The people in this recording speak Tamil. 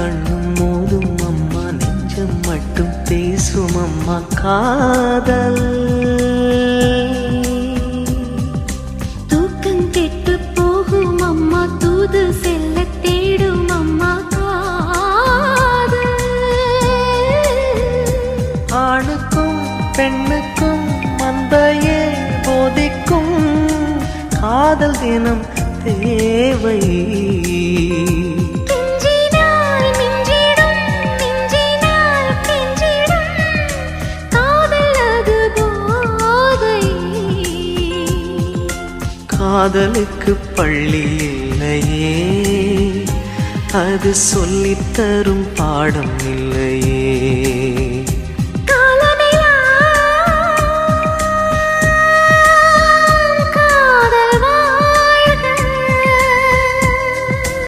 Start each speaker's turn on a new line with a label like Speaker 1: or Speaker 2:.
Speaker 1: கண்ணும் மோதும் அம்மா, நெஞ்சம் மட்டும் பேசும் அம்மா காதல்.
Speaker 2: தூக்கம் கெட்டு போகும் அம்மா, தூது செல்ல தேடும் அம்மா காதல்.
Speaker 1: ஆணுக்கும் பெண்ணுக்கும் அன்பையே போதிக்கும் காதல் தினம் தேவை. காதலுக்கு பள்ளி இல்லையே, அது சொல்லித்தரும் பாடம் இல்லையே.